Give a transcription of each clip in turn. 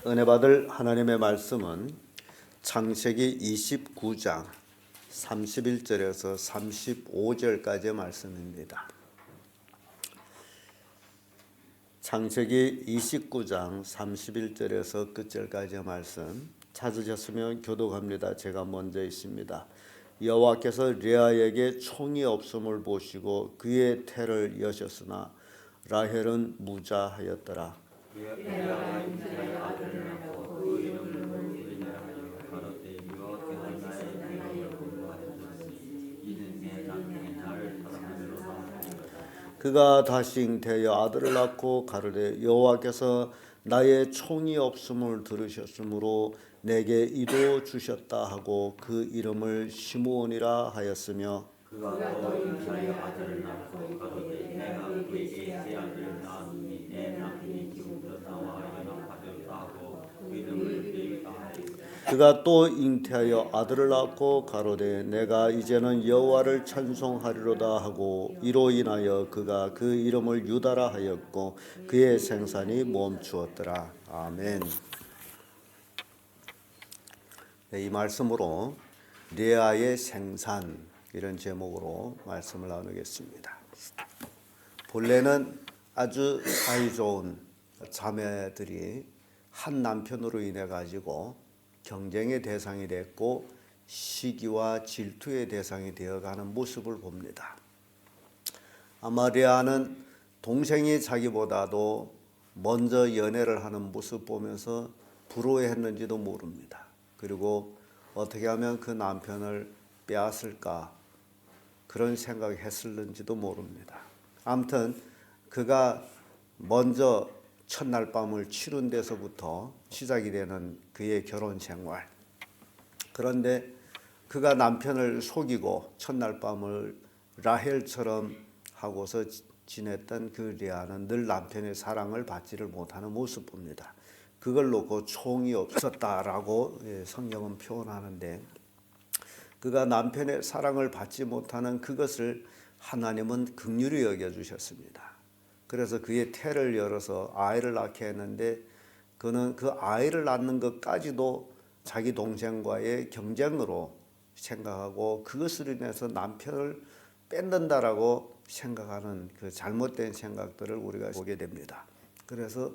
은혜 받을 하나님의 말씀은 창세기 29장 31절에서 35절까지의 말씀입니다. 창세기 29장 31절에서 끝절까지의 말씀 찾으셨으면 교독합니다. 제가 먼저 있습니다. 여호와께서 레아에게 총이 없음을 보시고 그의 태를 여셨으나 라헬은 무자하였더라. 그가 다시 잉태하여 아들을 낳고 가르되 여호와께서 나의 총이 없음을 들으셨으므로 내게 이도 주셨다 하고 그 이름을 시므온이라 하였으며 그가 또 잉태하여 아들을 낳고 가로되 내가 그에게 새 아들을 낳았으니 내 남편이 지금부터 나와 연합하였다 하고 그 이름을 레위다 하였으며 그가 또 잉태하여 아들을 낳고 가로되 내가 이제는 여호와를 찬송하리로다 하고 이로 인하여 그가 그 이름을 유다라 하였고 그의 생산이 멈추었더라. 아멘. 네, 이 말씀으로 레아의 생산 이런 제목으로 말씀을 나누겠습니다. 본래는 아주 사이 좋은 자매들이 한 남편으로 인해 가지고 경쟁의 대상이 됐고 시기와 질투의 대상이 되어가는 모습을 봅니다. 아마 레아는 동생이 자기보다도 먼저 연애를 하는 모습 보면서 부러워했는지도 모릅니다. 그리고 어떻게 하면 그 남편을 빼앗을까 그런 생각을 했을는지도 모릅니다. 아무튼 그가 먼저 첫날 밤을 치른 데서부터 시작이 되는 그의 결혼 생활. 그런데 그가 남편을 속이고 첫날 밤을 라헬처럼 하고서 지냈던 그 레아는 늘 남편의 사랑을 받지를 못하는 모습 봅니다. 그걸 놓고 총이 없었다라고 성경은 표현하는데 그가 남편의 사랑을 받지 못하는 그것을 하나님은 긍휼히 여겨주셨습니다. 그래서 그의 태를 열어서 아이를 낳게 했는데 그는 그 아이를 낳는 것까지도 자기 동생과의 경쟁으로 생각하고 그것으로 인해서 남편을 뺏는다라고 생각하는 그 잘못된 생각들을 우리가 보게 됩니다. 그래서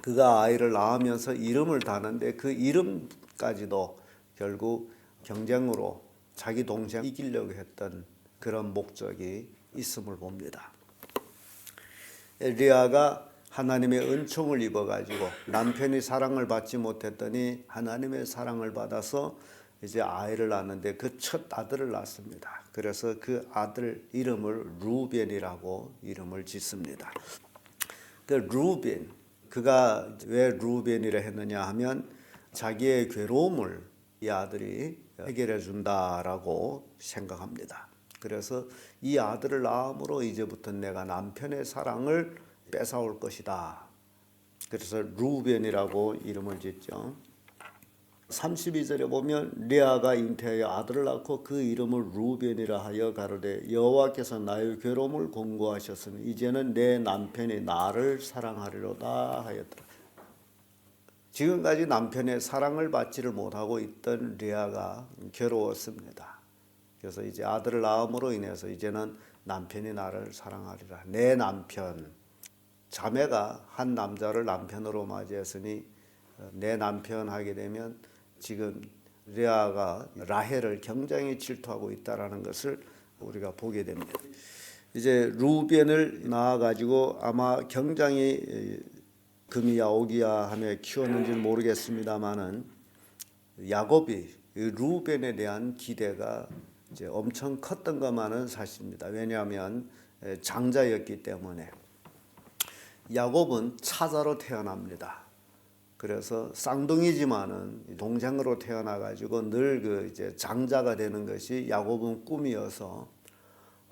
그가 아이를 낳으면서 이름을 다는데 그 이름까지도 결국 경쟁으로 자기 동생 이기려고 했던 그런 목적이 있음을 봅니다. 레아가 하나님의 은총을 입어가지고 남편이 사랑을 받지 못했더니 하나님의 사랑을 받아서 이제 아이를 낳았는데 그 첫 아들을 낳습니다. 그래서 그 아들 이름을 루벤이라고 이름을 짓습니다. 그 루벤, 그가 왜 루벤이라 했느냐 하면 자기의 괴로움을 이 아들이 해결해 준다라고 생각합니다. 그래서 이 아들을 낳음으로 이제부터 내가 남편의 사랑을 뺏어올 것이다. 그래서 루벤이라고 이름을 짓죠. 32절에 보면 레아가 잉태하여 아들을 낳고 그 이름을 루벤이라 하여 가로되 여호와께서 나의 괴로움을 공고하셨으니 이제는 내 남편이 나를 사랑하리로다 하였더라. 지금까지 남편의 사랑을 받지를 못하고 있던 레아가 괴로웠습니다. 그래서 이제 아들을 낳음으로 인해서 이제는 남편이 나를 사랑하리라. 내 남편, 자매가 한 남자를 남편으로 맞이했으니 내 남편 하게 되면 지금 레아가 라헬을 굉장히 질투하고 있다라는 것을 우리가 보게 됩니다. 이제 루벤을 낳아가지고 아마 굉장히 금이야 오기야 하며 키웠는지는 모르겠습니다만은 야곱이 루벤에 대한 기대가 이제 엄청 컸던 것만은 사실입니다. 왜냐하면 장자였기 때문에. 야곱은 차자로 태어납니다. 그래서 쌍둥이지만은 동생으로 태어나가지고 늘 그 이제 장자가 되는 것이 야곱은 꿈이어서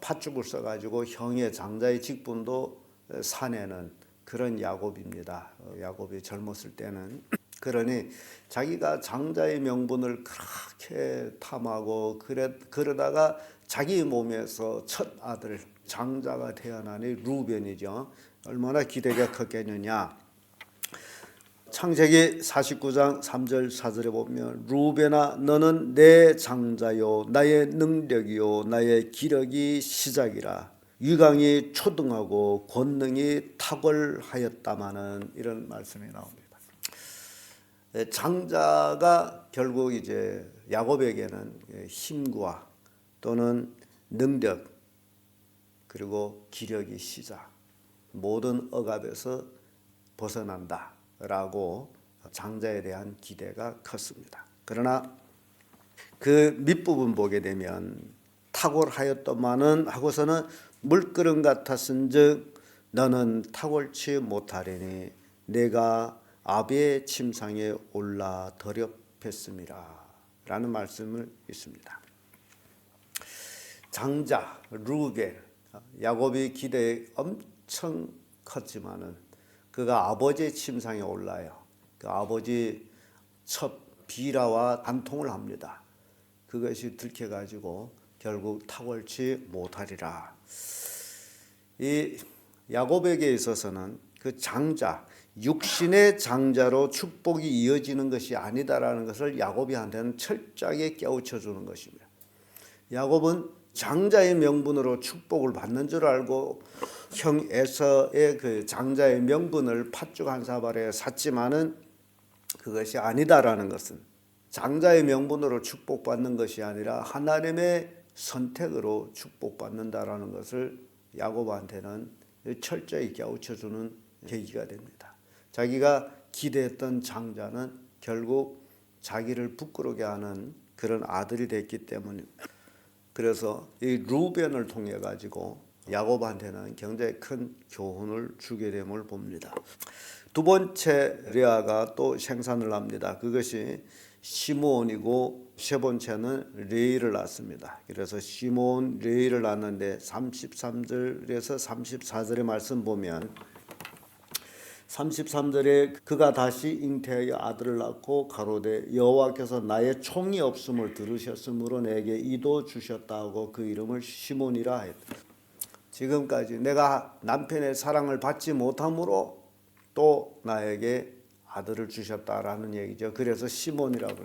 팥죽을 써가지고 형의 장자의 직분도 사내는 그런 야곱입니다. 야곱이 젊었을 때는. 그러니 자기가 장자의 명분을 그렇게 탐하고 그러다가 자기 몸에서 첫 아들 장자가 태어나니 루벤이죠. 얼마나 기대가 컸겠느냐. 창세기 49장 3절 4절에 보면 루벤아 너는 내 장자요 나의 능력이요 나의 기력이 시작이라 위강이 초등하고 권능이 탁월하였다마는 이런 말씀이 나옵니다. 장자가 결국 이제 야곱에게는 힘과 또는 능력 그리고 기력이 시작 모든 억압에서 벗어난다라고 장자에 대한 기대가 컸습니다. 그러나 그 밑부분 보게 되면 탁월하였더만은 하고서는 물끄름 같았은즉 너는 탁월치 못하리니 내가 아비의 침상에 올라 더럽혔음이라 라는 말씀을 있습니다. 장자 루벤 야곱이 기대에 엄청 컸지만은 그가 아버지의 침상에 올라요. 그 아버지 첫 비라와 간통을 합니다. 그것이 들켜가지고 결국 탁월치 못하리라. 이 야곱에게 있어서는 그 장자 육신의 장자로 축복이 이어지는 것이 아니다라는 것을 야곱이한테는 철저하게 깨우쳐 주는 것입니다. 야곱은 장자의 명분으로 축복을 받는 줄 알고 형 에서의 그 장자의 명분을 팥죽 한 사발에 샀지만은 그것이 아니다라는 것은 장자의 명분으로 축복받는 것이 아니라 하나님의 선택으로 축복받는다라는 것을 야곱한테는 철저히 깨우쳐 주는 계기가 됩니다. 자기가 기대했던 장자는 결국 자기를 부끄럽게 하는 그런 아들이 됐기 때문입니다. 그래서 이 루벤을 통해 가지고 야곱한테는 굉장히 큰 교훈을 주게 됨을 봅니다. 두 번째 레아가 또 생산을 합니다. 그것이 시므온이고 세 번째는 레이를 낳습니다. 그래서 시므온 레이를 낳는데 33절에서 34절의 말씀 보면 33절에 그가 다시 잉태하여 아들을 낳고 가로되 여호와께서 나의 총이 없음을 들으셨으므로 내게 이도 주셨다 하고 그 이름을 시몬이라 했다. 지금까지 내가 남편의 사랑을 받지 못함으로 또 나에게 아들을 주셨다라는 얘기죠. 그래서 시몬이라고.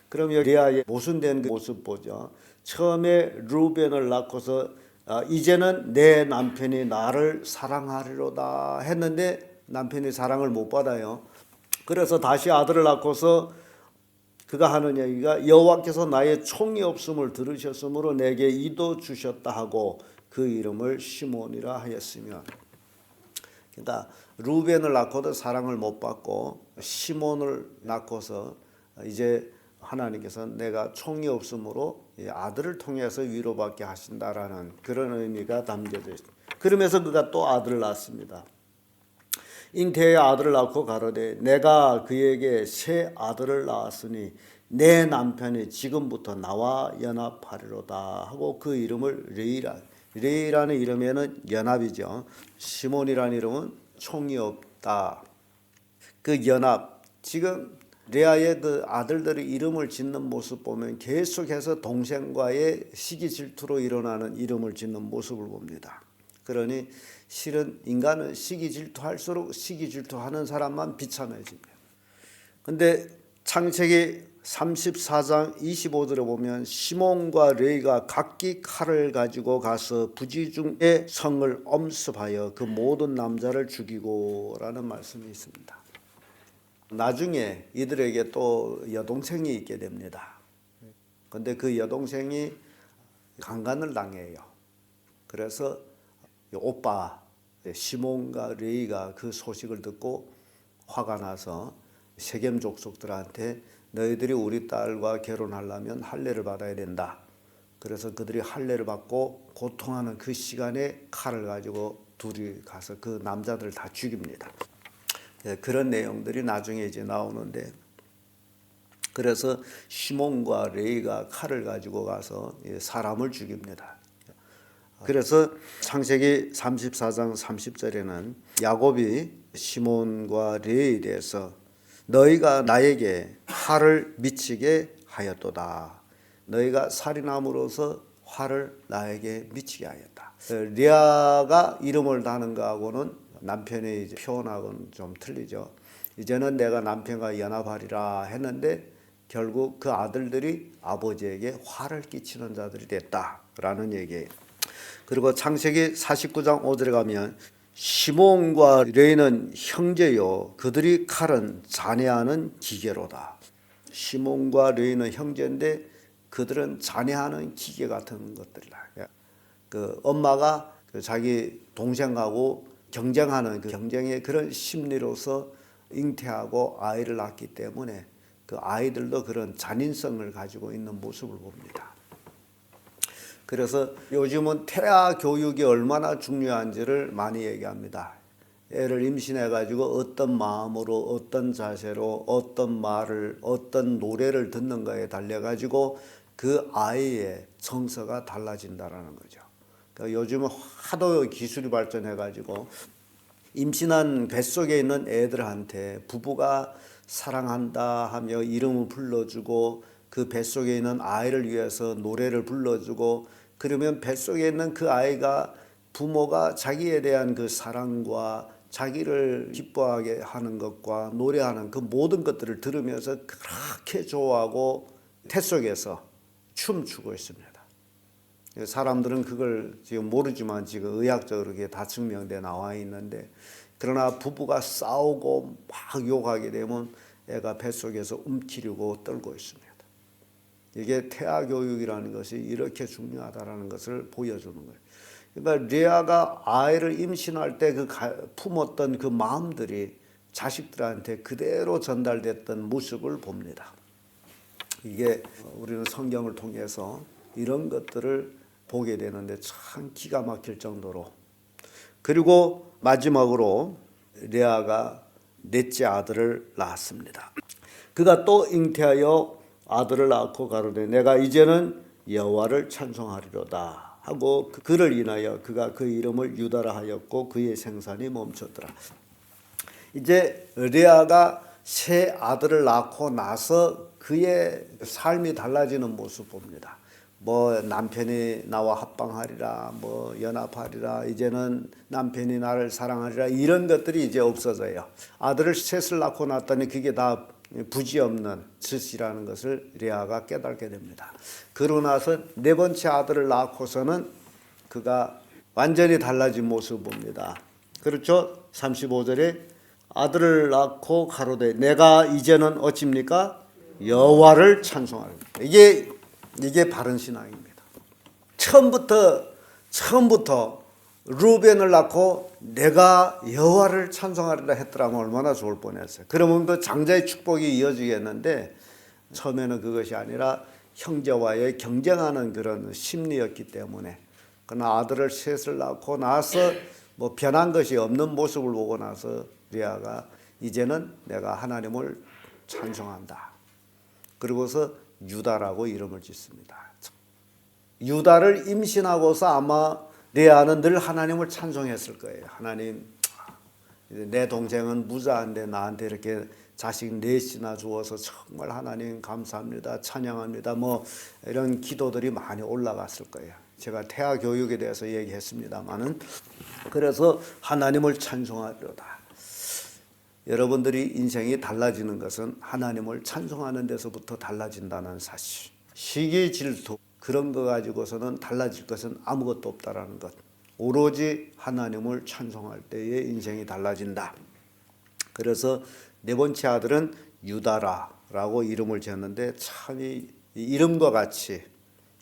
그럼 여기 레아의 모순된 모습 보죠. 처음에 루벤을 낳고서 이제는 내 남편이 나를 사랑하리로다 했는데 남편이 사랑을 못 받아요. 그래서 다시 아들을 낳고서 그가 하는 얘기가 여호와께서 나의 총이 없음을 들으셨으므로 내게 이도 주셨다 하고 그 이름을 시몬이라 하였으며, 그러니까 루벤을 낳고도 사랑을 못 받고 시몬을 낳고서 이제 하나님께서 내가 총이 없으므로 아들을 통해서 위로받게 하신다라는 그런 의미가 담겨져 있습니다. 그러면서 그가 또 아들을 낳습니다. 잉태의 아들을 낳고 가로되 내가 그에게 새 아들을 낳았으니 내 남편이 지금부터 나와 연합하리로다 하고 그 이름을 레이라는 이름에는 연합이죠. 시몬이라는 이름은 총이 없다. 그 연합, 지금 레아의 그 아들들의 이름을 짓는 모습 보면 계속해서 동생과의 시기 질투로 일어나는 이름을 짓는 모습을 봅니다. 그러니 실은 인간은 시기 질투할수록 시기 질투하는 사람만 비참해집니다. 근데 창세기 34장 25절에 보면 시몬과 레이가 각기 칼을 가지고 가서 부지중의 성을 엄습하여 그 모든 남자를 죽이고 라는 말씀이 있습니다. 나중에 이들에게 또 여동생이 있게 됩니다. 근데 그 여동생이 강간을 당해요. 그래서 오빠 시몬과 레이가 그 소식을 듣고 화가 나서 세겜 족속들한테 너희들이 우리 딸과 결혼하려면 할례를 받아야 된다. 그래서 그들이 할례를 받고 고통하는 그 시간에 칼을 가지고 둘이 가서 그 남자들을 다 죽입니다. 그런 내용들이 나중에 이제 나오는데, 그래서 시몬과 레이가 칼을 가지고 가서 사람을 죽입니다. 그래서 창세기 34장 30절에는 야곱이 시몬과 레이에 대해서 너희가 나에게 화를 미치게 하였도다. 너희가 살인함으로써 화를 나에게 미치게 하였다. 레아가 이름을 다는 거하고는 남편의 표현하고는 좀 틀리죠. 이제는 내가 남편과 연합하리라 했는데 결국 그 아들들이 아버지에게 화를 끼치는 자들이 됐다라는 얘기예요. 그리고 창세기 49장 5절에 가면 시몬과 레위는 형제요 그들이 칼은 잔해하는 기계로다. 시몬과 레위는 형제인데 그들은 잔해하는 기계 같은 것들이다. 그 엄마가 자기 동생하고 경쟁하는 그 경쟁의 그런 심리로서 잉태하고 아이를 낳기 때문에 그 아이들도 그런 잔인성을 가지고 있는 모습을 봅니다. 그래서 요즘은 태아 교육이 얼마나 중요한지를 많이 얘기합니다. 애를 임신해 가지고 어떤 마음으로 어떤 자세로 어떤 말을 어떤 노래를 듣는가에 달려 가지고 그 아이의 정서가 달라진다라는 거죠. 그러니까 요즘은 하도 기술이 발전해 가지고 임신한 뱃속에 있는 애들한테 부부가 사랑한다 하며 이름을 불러주고 그 뱃속에 있는 아이를 위해서 노래를 불러주고 그러면 뱃속에 있는 그 아이가 부모가 자기에 대한 그 사랑과 자기를 기뻐하게 하는 것과 노래하는 그 모든 것들을 들으면서 그렇게 좋아하고 태 속에서 춤추고 있습니다. 사람들은 그걸 지금 모르지만 지금 의학적으로 그게 다 증명돼 나와 있는데 그러나 부부가 싸우고 막 욕하게 되면 애가 뱃속에서 움츠리고 떨고 있습니다. 이게 태아 교육이라는 것이 이렇게 중요하다는 것을 보여주는 거예요. 그러니까 레아가 아이를 임신할 때 그 품었던 그 마음들이 자식들한테 그대로 전달됐던 모습을 봅니다. 이게 우리는 성경을 통해서 이런 것들을 보게 되는데 참 기가 막힐 정도로. 그리고 마지막으로 레아가 넷째 아들을 낳았습니다. 그가 또 잉태하여 아들을 낳고 가로되 내가 이제는 여호와를 찬송하리로다 하고 그를 인하여 그가 그 이름을 유다라 하였고 그의 생산이 멈췄더라. 이제 레아가 새 아들을 낳고 나서 그의 삶이 달라지는 모습 봅니다. 뭐 남편이 나와 합방하리라, 뭐 연합하리라, 이제는 남편이 나를 사랑하리라 이런 것들이 이제 없어져요. 아들을 셋을 낳고 났더니 그게 다 부지없는 짓이라는 것을 레아가 깨닫게 됩니다. 그러고 나서 네 번째 아들을 낳고서는 그가 완전히 달라진 모습을 봅니다. 그렇죠? 35절에 아들을 낳고 가로되 내가 이제는 어찌입니까? 여호와를 찬송하리라. 이게 바른 신앙입니다. 처음부터 루벤을 낳고 내가 여호와를 찬송하리라 했더라면 얼마나 좋을 뻔했어요. 그러면 그 장자의 축복이 이어지겠는데 처음에는 그것이 아니라 형제와의 경쟁하는 그런 심리였기 때문에 그러나 아들을 셋을 낳고 나서 뭐 변한 것이 없는 모습을 보고 나서 레아가 이제는 내가 하나님을 찬송한다. 그리고서 유다라고 이름을 짓습니다. 유다를 임신하고서 아마 레아는 늘 하나님을 찬송했을 거예요. 하나님, 내 동생은 무자한데 나한테 이렇게 자식 넷이나 주어서 정말 하나님 감사합니다. 찬양합니다. 뭐 이런 기도들이 많이 올라갔을 거예요. 제가 태아 교육에 대해서 얘기했습니다만은 그래서 하나님을 찬송하리로다. 여러분들이 인생이 달라지는 것은 하나님을 찬송하는 데서부터 달라진다는 사실. 시기 질투 그런 거 가지고서는 달라질 것은 아무것도 없다라는 것. 오로지 하나님을 찬송할 때에 인생이 달라진다. 그래서 네 번째 아들은 유다라라고 이름을 지었는데 참 이 이름과 같이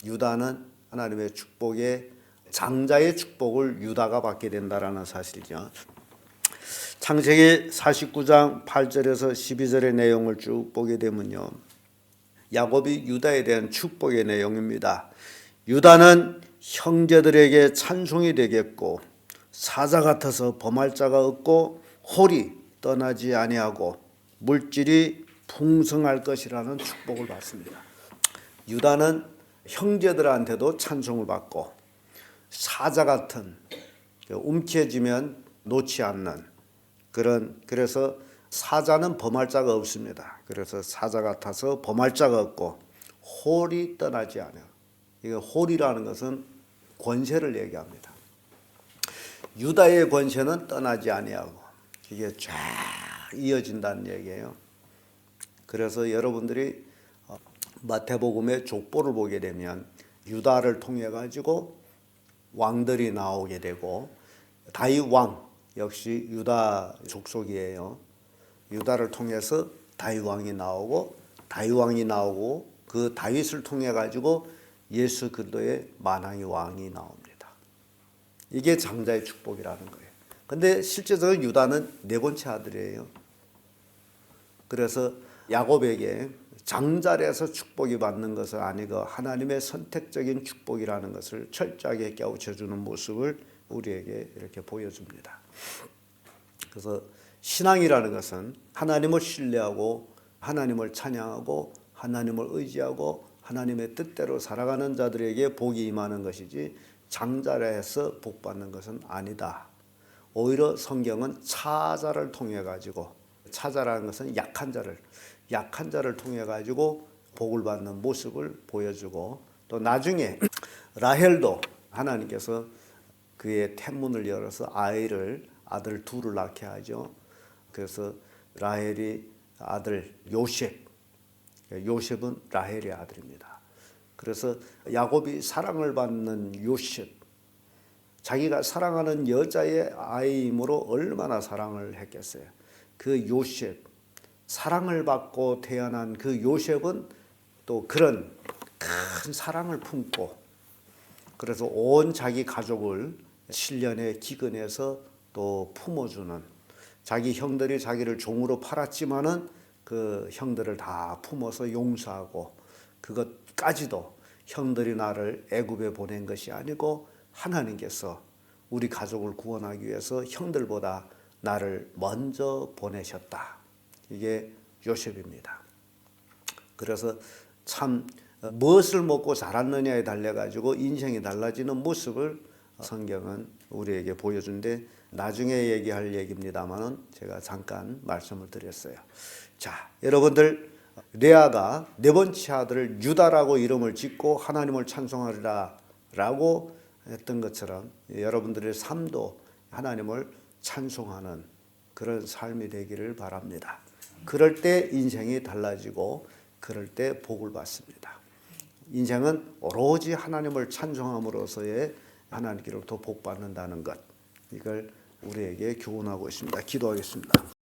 유다는 하나님의 축복에 장자의 축복을 유다가 받게 된다라는 사실이죠. 창세기 49장 8절에서 12절의 내용을 쭉 보게 되면요. 야곱이 유다에 대한 축복의 내용입니다. 유다는 형제들에게 찬송이 되겠고 사자 같아서 범할 자가 없고 홀이 떠나지 아니하고 물질이 풍성할 것이라는 축복을 받습니다. 유다는 형제들한테도 찬송을 받고 사자 같은 움켜쥐면 놓지 않는 그래서 사자는 범할 자가 없습니다. 그래서 사자 같아서 범할 자가 없고 홀이 떠나지 않아요. 이게 홀이라는 것은 권세를 얘기합니다. 유다의 권세는 떠나지 아니하고 이게 쫙 이어진다는 얘기예요. 그래서 여러분들이 마태복음의 족보를 보게 되면 유다를 통해 가지고 왕들이 나오게 되고 다윗 왕 역시 유다 족속이에요. 유다를 통해서 다윗 왕이 나오고 다윗 왕이 나오고 그 다윗을 통해 가지고 예수 그리스도의 만왕의 왕이 나옵니다. 이게 장자의 축복이라는 거예요. 근데 실제적으로 유다는 네 번째 아들이에요. 그래서 야곱에게 장자에서 축복이 받는 것은 아니고 하나님의 선택적인 축복이라는 것을 철저하게 깨우쳐주는 모습을 우리에게 이렇게 보여줍니다. 그래서 신앙이라는 것은 하나님을 신뢰하고 하나님을 찬양하고 하나님을 의지하고 하나님의 뜻대로 살아가는 자들에게 복이 임하는 것이지 장자라 해서 복 받는 것은 아니다. 오히려 성경은 차자를 통해 가지고 차자라는 것은 약한 자를 통해 가지고 복을 받는 모습을 보여주고 또 나중에 라헬도 하나님께서 그의 태문을 열어서 아들 둘을 낳게 하죠. 그래서 라헬이 아들 요셉은 라헬의 아들입니다. 그래서 야곱이 사랑을 받는 요셉, 자기가 사랑하는 여자의 아이이므로 얼마나 사랑을 했겠어요. 그 요셉, 사랑을 받고 태어난 그 요셉은 또 그런 큰 사랑을 품고 그래서 온 자기 가족을 실련에 기근해서 또 품어주는, 자기 형들이 자기를 종으로 팔았지만은 그 형들을 다 품어서 용서하고, 그것까지도 형들이 나를 애굽에 보낸 것이 아니고 하나님께서 우리 가족을 구원하기 위해서 형들보다 나를 먼저 보내셨다. 이게 요셉입니다. 그래서 참 무엇을 먹고 자랐느냐에 달려 가지고 인생이 달라지는 모습을 성경은 우리에게 보여준데, 나중에 얘기할 얘기입니다만은 제가 잠깐 말씀을 드렸어요. 자, 여러분들, 레아가 네 번째 아들을 유다라고 이름을 짓고 하나님을 찬송하리라 라고 했던 것처럼 여러분들의 삶도 하나님을 찬송하는 그런 삶이 되기를 바랍니다. 그럴 때 인생이 달라지고 그럴 때 복을 받습니다. 인생은 오로지 하나님을 찬송함으로써의 하나님께로부터 복 받는다는 것, 이걸 우리에게 교훈하고 있습니다. 기도하겠습니다.